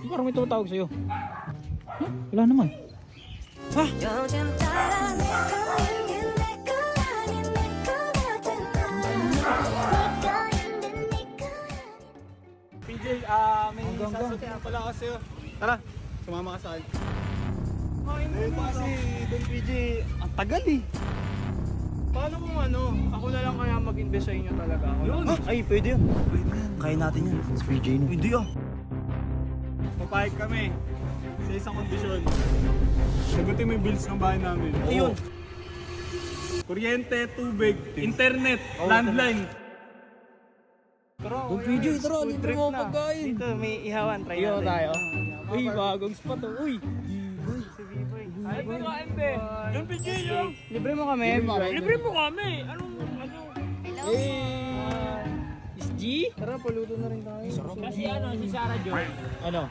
Parang may tumatawag sa'yo. Huh? Wala naman. Ha? PJ, may sasabihin pala ako sa'yo. Tara, sumama ka sa akin. Kasi doon PJ, ang tagal eh. Paano kung ako na lang kaya mag-invest sa inyo talaga? Yun! Ay, pwede yan. Kaya natin yan. Sa PJ no. Hindi ah. Papayag kami sa isang kondisyon. Sagutin mo yung bills ng bahay namin. Ayun. Kuryente, tubig, internet, landline. Kung PJ, tara, libre mo pagkain. Dito, may ihawan. Try Iyo natin. tayo. Uy, bagong spot oh. Uy. Ay, pagkain be. Yun PJ yun! Libre mo kami. Libre mo kami. Ano? Is G? Tara, paluto na rin tayo. Kasi si Sarah Joy. Ano?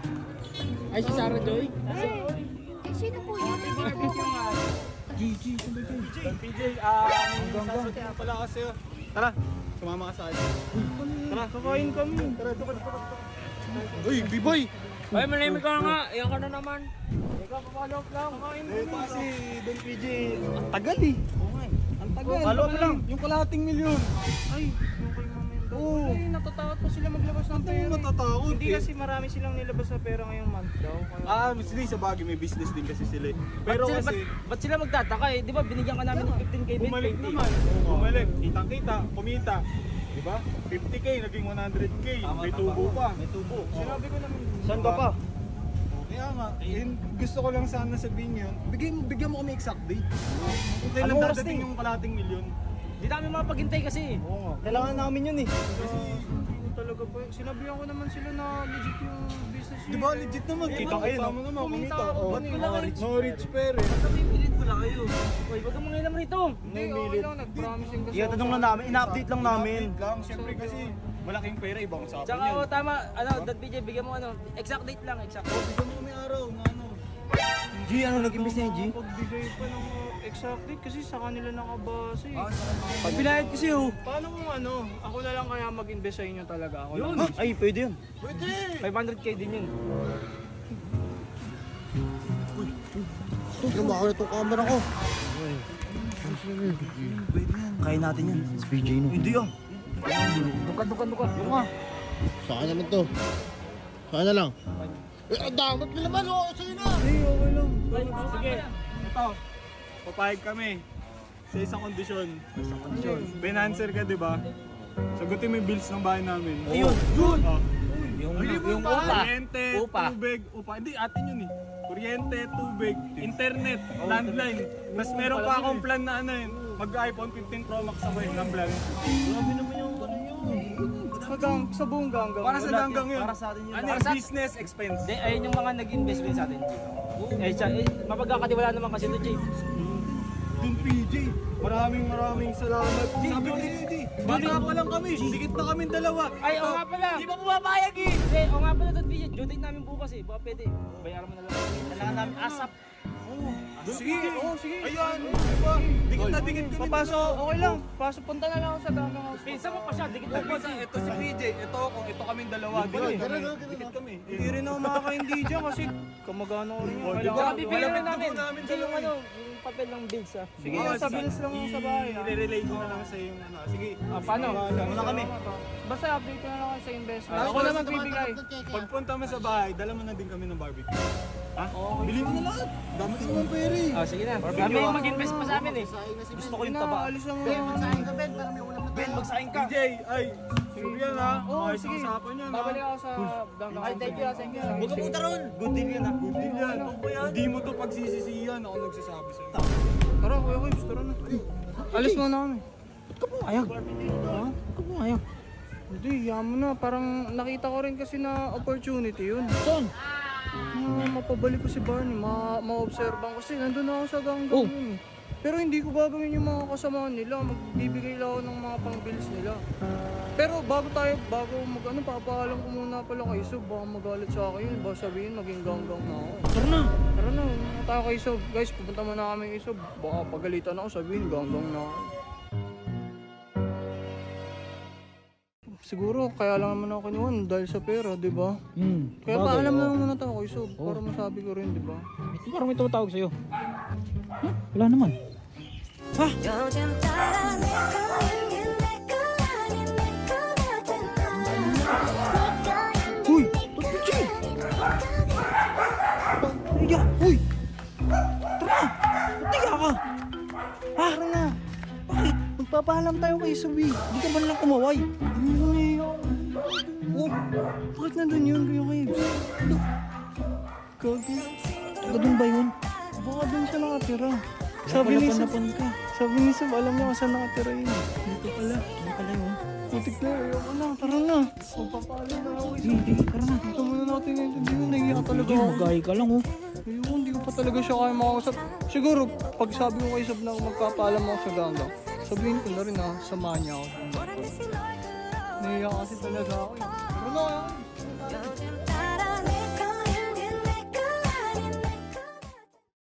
Ay, si Sarah Joy? Sino po yun? GG. PJ, may sasabihin pala ako sa'yo. Tara, sumama ka sa akin. Tara, kakain kami. Tara, uy, B-boy! Ay, malimig ka nga. Iyan ka na naman. Ikaw, papalok lang. Kakain Kasi doon PJ, ang tagal eh. Ang tagal. Follow up lang. Yung kalahating milyon. Ay, yung kay Mama Endo. Oo. Ay, natatakot pa sila maglabas ng pera. Matatakot Hindi eh. kasi marami silang nilabas na pera ngayong month daw. Sila sa bagay may business din kasi sila. Pero kasi Ba't sila magtataka eh? Di ba binigyan ka namin ng 15k din? bumalik naman. Bumalik, kitang-kita, kumita. Diba? 50k naging 100k. May tubo pa. May tubo. Sinabi ko naman. Saan ka pa? Kaya nga, gusto ko lang sana sabihin yun. Bigyan mo kami exact date. Kung kailan Anong oras dadating na yung kalahating milyon. Di namin mapaghintay kasi. Oo nga. Kailangan namin yun eh. Kasi, Talaga po. Sinabihan ko naman sila na legit yung business di ba legit naman? Kita kayo no? mo naman, Kumita kumita. ako. Oh, Ba't wala rich? no rich pero. Pipilit mo na kayo. Uy, wag kang mangilam rito. Hindi, okay lang. Nag-promising kasi. Iyatanong lang namin. Ina-update lang namin. Update lang, syempre kasi malaking pera, ibang usapan Tsaka yun. tama, Dad BJ, bigyan mo exact date lang, exact. Bigyan mo kami araw na ano. G, ano nag-imbis na yun, G? Pagbigay pa ng exact date kasi sa kanila nakabase. Pagbilayad kasi oh. Paano kung ako na lang kaya mag-invest sa inyo talaga? Ako Yun. lang. Ay, pwede yun. 500k din yun. Tignan mo ako na itong camera ko. Kaya natin yan. Sa PJ no. Hindi ah. Dukan. Yung nga. Saan naman to? Saan na lang? Ang damat mo naman, oo, sa'yo na! Okay lang. Sige, ito. Papayag kami sa isang kondisyon. Financer ka, di ba? Sagutin mo yung bills ng bahay namin. Ayun. Yun! Yung upa. Kuryente, Upa. tubig, upa. Hindi, atin yun eh. Kuryente, tubig, internet, landline. Mas meron pa akong plan na mag-iPhone 15 Pro Max ako ng plan. Grabe naman yung ano yun. Sa buong ganggang. Para sa ganggang yun. Para sa atin yun. Ano Para yung sa- business expense? Di, ayun yung mga nag-investment sa atin. Mapagkakatiwala naman kasi ito, Jay. Dun PJ, maraming salamat. Sabi ko si bata pa lang kami, dikit na kami dalawa. Ay, oo nga pala. Di ba pumapayag eh? Hindi, oo nga pala, Dad BJ. Due date namin bukas eh. Baka pwede. Bayaran mo na lang. Kailangan namin asap. Sige, sige. Ayan, diba? Dikit na dikit kami. Papasok, okay lang. Pasok, punta na lang ako sa ganggang house. Pinsa mo pa siya. Dikit na Ito, ito si PJ, ito ako, ito kaming dalawa. Dikit kami. Hindi rin ako makakaindi dyan kasi kamagano ko rin yun. Tsaka Kailangan bibigyan na Malapit namin. na po namin Hindi yung dalawa yung papel ng bills ah. Sige, sa bills lang yung sa bahay. I-relay ko na lang sa yung Sige. Paano? Muna kami. Basta update ko na lang kayo sa investment. Ah, Ako na magbibigay. Pagpunta mo sa bahay, dala mo na din kami ng barbecue. Ha? Bili mo na lahat. Dami ka naman pera eh. Ah, sige na. Kami yung mag-invest pa sa amin eh. Gusto ko Yun yung na, taba. alis lang Ben, ako. magsahin ka, Ben, para may ulam na Ben, tayo. magsahin ka. PJ, ay, sure yan ha. Oo, Ayos sige. ang usapan yan ha. Babalik ako sa ganggang house. thank you. Huwag ka punta ron. Good deal yan ah. Good deal yan. Hindi mo to pagsisisihan. Ako nagsasabi sa'yo. Tara, kuya ko, gusto rin na. Alis muna kami. Ba't ka pumayag? Ha? Ba't ka pumayag? Hindi, yaman na. Parang nakita ko rin kasi na opportunity yun. Saan? Mapabalik ko si Barney, ma-obserban kasi nandun ako sa ganggang yun. Pero hindi ko gagawin yung mga kasamahan nila, magbibigay lang ako ng mga pang-bills nila. Pero bago papaalam ko muna pala kay Sob, baka magalit sa akin yun, baka sabihin maging ganggang na ako. Tara na. Tara na, mga tayo kay Sob. Guys, pupunta muna kami kay Sob, baka pagalitan ako, sabihin ganggang na ako. siguro kaya lang naman ako kinuha dahil sa pera, di ba? Kaya Bagay, paalam oo. lang muna tayo kay Sob para masabi ko rin, di ba? Parang may tumatawag sa'yo. Wala naman. Uy! Totchi! Tiga! Uy! Tara! Tiga ka! Tara na! Bakit? Magpapaalam tayo kay Sob eh. Hindi ka man lang kumaway. Hindi ko naiyak. Oh! Bakit nandun yun kayo kayo? Gagi. Taga doon ba yun? Baka doon siya nakatira. Sabi ni Sob, ka. sabi ni Sob, alam niya kung saan nakatira yun. Dito pala. Ano pala yun? Putik na, ayoko na. Tara na. Magpapaalam na ako kay Sob. Sige, tara na. Ito muna natin yung hindi naiiyak talaga Sige, ako. magay ka lang oh. Ayoko, hindi ko pa talaga siya kaya makausap. Siguro, pag sabi ko kay Sob na magpapaalam ako sa ganggang, sabihin ko na rin na samahan niya ako. Naiiyak kasi talaga ako. Tara na kaya.